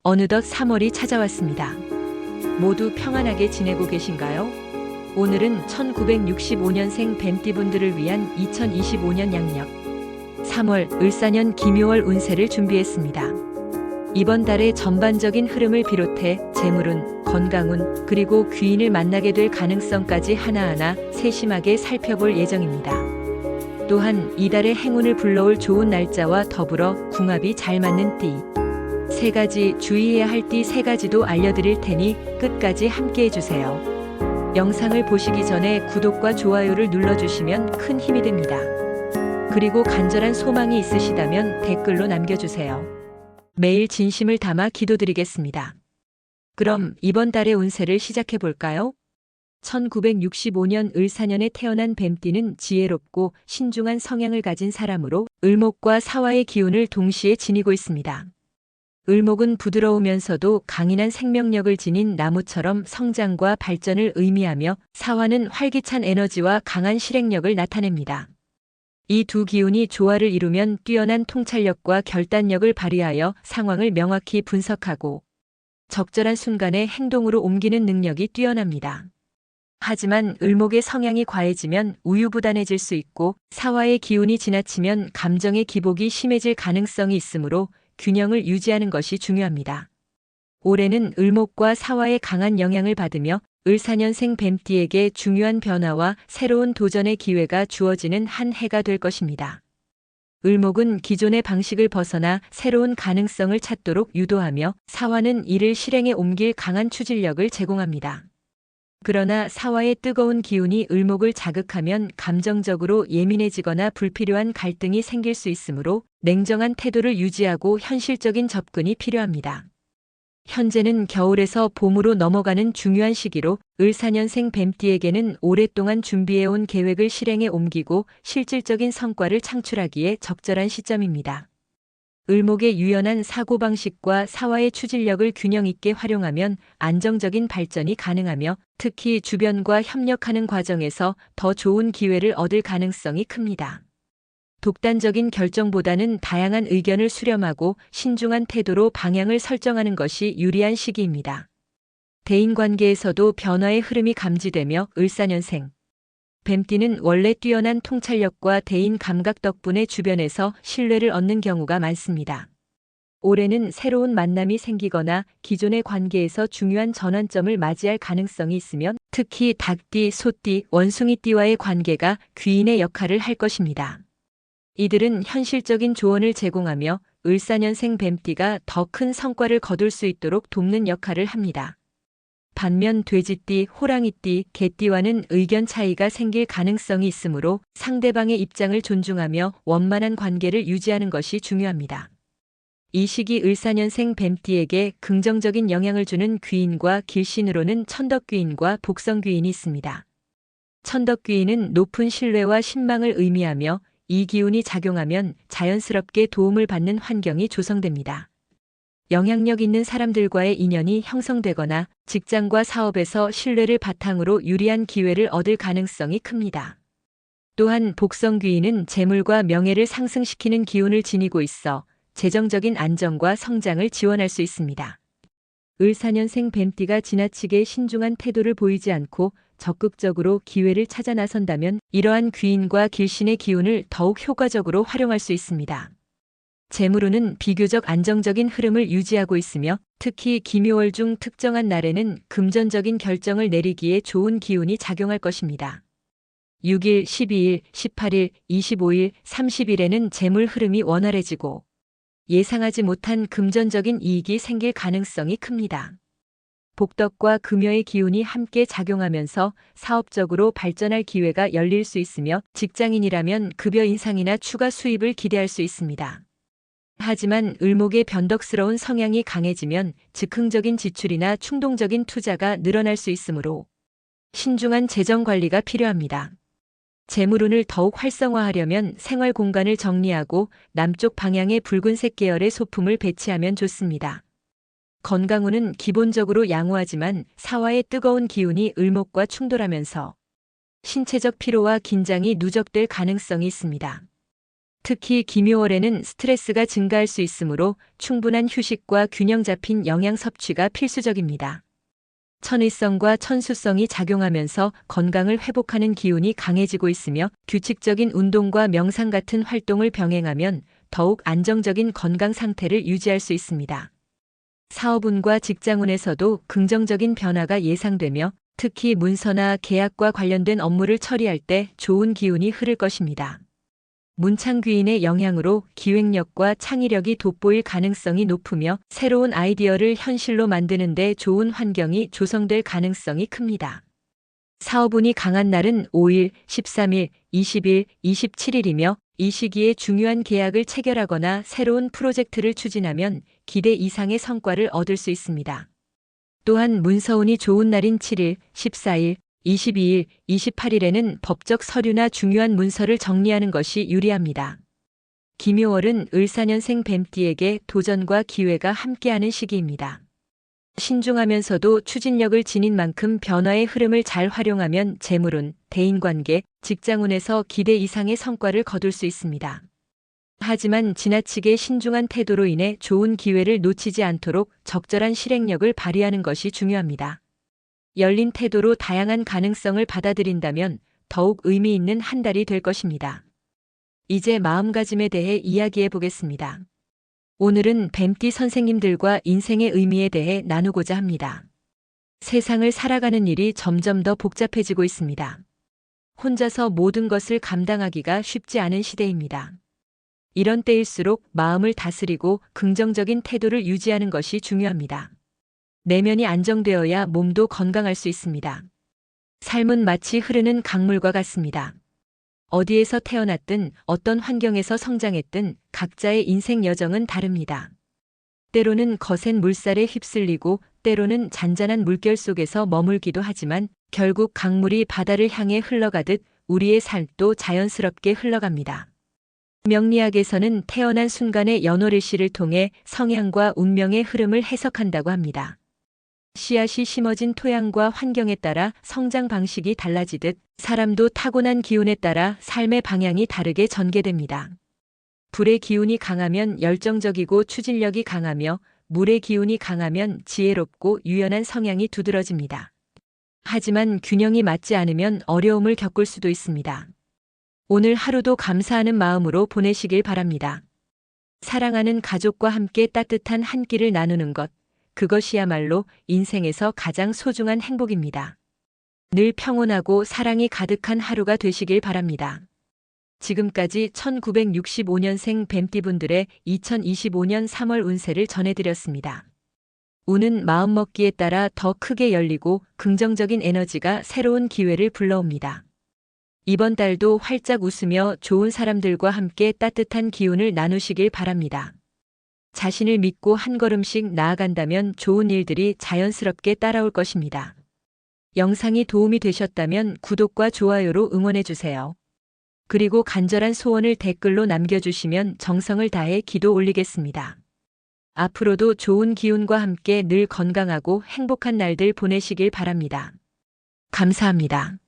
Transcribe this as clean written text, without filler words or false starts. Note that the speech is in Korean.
어느덧 3월이 찾아왔습니다. 모두 평안하게 지내고 계신가요? 오늘은 1965년생 뱀띠분들을 위한 2025년 양력 3월 을사년 기묘월 운세를 준비했습니다. 이번 달의 전반적인 흐름을 비롯해 재물운, 건강운, 그리고 귀인을 만나게 될 가능성까지 하나하나 세심하게 살펴볼 예정입니다. 또한 이달의 행운을 불러올 좋은 날짜와 더불어 궁합이 잘 맞는 띠, 3가지 주의해야 할 띠 3가지도 알려드릴 테니 끝까지 함께 해주세요. 영상을 보시기 전에 구독과 좋아요를 눌러주시면 큰 힘이 됩니다. 그리고 간절한 소망이 있으시다면 댓글로 남겨주세요. 매일 진심을 담아 기도드리겠습니다. 그럼 이번 달의 운세를 시작해 볼까요? 1965년 을사년에 태어난 뱀띠는 지혜롭고 신중한 성향을 가진 사람으로 을목과 사화의 기운을 동시에 지니고 있습니다. 을목은 부드러우면서도 강인한 생명력을 지닌 나무처럼 성장과 발전을 의미하며 사화는 활기찬 에너지와 강한 실행력을 나타냅니다. 이 두 기운이 조화를 이루면 뛰어난 통찰력과 결단력을 발휘하여 상황을 명확히 분석하고 적절한 순간에 행동으로 옮기는 능력이 뛰어납니다. 하지만 을목의 성향이 과해지면 우유부단해질 수 있고 사화의 기운이 지나치면 감정의 기복이 심해질 가능성이 있으므로 균형을 유지하는 것이 중요합니다. 올해는 을목과 사화의 강한 영향을 받으며 을사년생 뱀띠에게 중요한 변화와 새로운 도전의 기회가 주어지는 한 해가 될 것입니다. 을목은 기존의 방식을 벗어나 새로운 가능성을 찾도록 유도하며 사화는 이를 실행에 옮길 강한 추진력을 제공합니다. 그러나 사화의 뜨거운 기운이 을목을 자극하면 감정적으로 예민해지거나 불필요한 갈등이 생길 수 있으므로 냉정한 태도를 유지하고 현실적인 접근이 필요합니다. 현재는 겨울에서 봄으로 넘어가는 중요한 시기로 을사년생 뱀띠에게는 오랫동안 준비해온 계획을 실행에 옮기고 실질적인 성과를 창출하기에 적절한 시점입니다. 을목의 유연한 사고방식과 사화의 추진력을 균형 있게 활용하면 안정적인 발전이 가능하며 특히 주변과 협력하는 과정에서 더 좋은 기회를 얻을 가능성이 큽니다. 독단적인 결정보다는 다양한 의견을 수렴하고 신중한 태도로 방향을 설정하는 것이 유리한 시기입니다. 대인관계에서도 변화의 흐름이 감지되며 을사년생 뱀띠는 원래 뛰어난 통찰력과 대인 감각 덕분에 주변에서 신뢰를 얻는 경우가 많습니다. 올해는 새로운 만남이 생기거나 기존의 관계에서 중요한 전환점을 맞이할 가능성이 있으며 특히 닭띠, 소띠, 원숭이띠와의 관계가 귀인의 역할을 할 것입니다. 이들은 현실적인 조언을 제공하며 을사년생 뱀띠가 더 큰 성과를 거둘 수 있도록 돕는 역할을 합니다. 반면 돼지띠, 호랑이띠, 개띠와는 의견 차이가 생길 가능성이 있으므로 상대방의 입장을 존중하며 원만한 관계를 유지하는 것이 중요합니다. 이 시기 을사년생 뱀띠에게 긍정적인 영향을 주는 귀인과 길신으로는 천덕귀인과 복성귀인이 있습니다. 천덕귀인은 높은 신뢰와 신망을 의미하며 이 기운이 작용하면 자연스럽게 도움을 받는 환경이 조성됩니다. 영향력 있는 사람들과의 인연이 형성되거나 직장과 사업에서 신뢰를 바탕으로 유리한 기회를 얻을 가능성이 큽니다. 또한 복성귀인은 재물과 명예를 상승시키는 기운을 지니고 있어 재정적인 안정과 성장을 지원할 수 있습니다. 을사년생 뱀띠가 지나치게 신중한 태도를 보이지 않고 적극적으로 기회를 찾아 나선다면 이러한 귀인과 길신의 기운을 더욱 효과적으로 활용할 수 있습니다. 재물운은 비교적 안정적인 흐름을 유지하고 있으며 특히 기묘월 중 특정한 날에는 금전적인 결정을 내리기에 좋은 기운이 작용할 것입니다. 6일, 12일, 18일, 25일, 30일에는 재물 흐름이 원활해지고 예상하지 못한 금전적인 이익이 생길 가능성이 큽니다. 복덕과 금여의 기운이 함께 작용하면서 사업적으로 발전할 기회가 열릴 수 있으며 직장인이라면 급여 인상이나 추가 수입을 기대할 수 있습니다. 하지만 을목의 변덕스러운 성향이 강해지면 즉흥적인 지출이나 충동적인 투자가 늘어날 수 있으므로 신중한 재정 관리가 필요합니다. 재물운을 더욱 활성화하려면 생활 공간을 정리하고 남쪽 방향의 붉은색 계열의 소품을 배치하면 좋습니다. 건강운은 기본적으로 양호하지만 사화의 뜨거운 기운이 을목과 충돌하면서 신체적 피로와 긴장이 누적될 가능성이 있습니다. 특히 김효월에는 스트레스가 증가할 수 있으므로 충분한 휴식과 균형 잡힌 영양 섭취가 필수적입니다. 천의성과 천수성이 작용하면서 건강을 회복하는 기운이 강해지고 있으며 규칙적인 운동과 명상 같은 활동을 병행하면 더욱 안정적인 건강 상태를 유지할 수 있습니다. 사업운과 직장운에서도 긍정적인 변화가 예상되며 특히 문서나 계약과 관련된 업무를 처리할 때 좋은 기운이 흐를 것입니다. 문창귀인의 영향으로 기획력과 창의력이 돋보일 가능성이 높으며 새로운 아이디어를 현실로 만드는 데 좋은 환경이 조성될 가능성이 큽니다. 사업운이 강한 날은 5일, 13일, 20일, 27일이며 이 시기에 중요한 계약을 체결하거나 새로운 프로젝트를 추진하면 기대 이상의 성과를 얻을 수 있습니다. 또한 문서운이 좋은 날인 7일, 14일, 22일, 28일에는 법적 서류나 중요한 문서를 정리하는 것이 유리합니다. 김효월은 을사년생 뱀띠에게 도전과 기회가 함께하는 시기입니다. 신중하면서도 추진력을 지닌 만큼 변화의 흐름을 잘 활용하면 재물운, 대인관계, 직장운에서 기대 이상의 성과를 거둘 수 있습니다. 하지만 지나치게 신중한 태도로 인해 좋은 기회를 놓치지 않도록 적절한 실행력을 발휘하는 것이 중요합니다. 열린 태도로 다양한 가능성을 받아들인다면 더욱 의미 있는 한 달이 될 것입니다. 이제 마음가짐에 대해 이야기해 보겠습니다. 오늘은 뱀띠 선생님들과 인생의 의미에 대해 나누고자 합니다. 세상을 살아가는 일이 점점 더 복잡해지고 있습니다. 혼자서 모든 것을 감당하기가 쉽지 않은 시대입니다. 이런 때일수록 마음을 다스리고 긍정적인 태도를 유지하는 것이 중요합니다. 내면이 안정되어야 몸도 건강할 수 있습니다. 삶은 마치 흐르는 강물과 같습니다. 어디에서 태어났든 어떤 환경에서 성장했든 각자의 인생 여정은 다릅니다. 때로는 거센 물살에 휩쓸리고 때로는 잔잔한 물결 속에서 머물기도 하지만 결국 강물이 바다를 향해 흘러가듯 우리의 삶도 자연스럽게 흘러갑니다. 명리학에서는 태어난 순간의 연월일시를 통해 성향과 운명의 흐름을 해석한다고 합니다. 씨앗이 심어진 토양과 환경에 따라 성장 방식이 달라지듯 사람도 타고난 기운에 따라 삶의 방향이 다르게 전개됩니다. 불의 기운이 강하면 열정적이고 추진력이 강하며 물의 기운이 강하면 지혜롭고 유연한 성향이 두드러집니다. 하지만 균형이 맞지 않으면 어려움을 겪을 수도 있습니다. 오늘 하루도 감사하는 마음으로 보내시길 바랍니다. 사랑하는 가족과 함께 따뜻한 한 끼를 나누는 것, 그것이야말로 인생에서 가장 소중한 행복입니다. 늘 평온하고 사랑이 가득한 하루가 되시길 바랍니다. 지금까지 1965년생 뱀띠분들의 2025년 3월 운세를 전해드렸습니다. 운은 마음먹기에 따라 더 크게 열리고 긍정적인 에너지가 새로운 기회를 불러옵니다. 이번 달도 활짝 웃으며 좋은 사람들과 함께 따뜻한 기운을 나누시길 바랍니다. 자신을 믿고 한 걸음씩 나아간다면 좋은 일들이 자연스럽게 따라올 것입니다. 영상이 도움이 되셨다면 구독과 좋아요로 응원해주세요. 그리고 간절한 소원을 댓글로 남겨주시면 정성을 다해 기도 올리겠습니다. 앞으로도 좋은 기운과 함께 늘 건강하고 행복한 날들 보내시길 바랍니다. 감사합니다.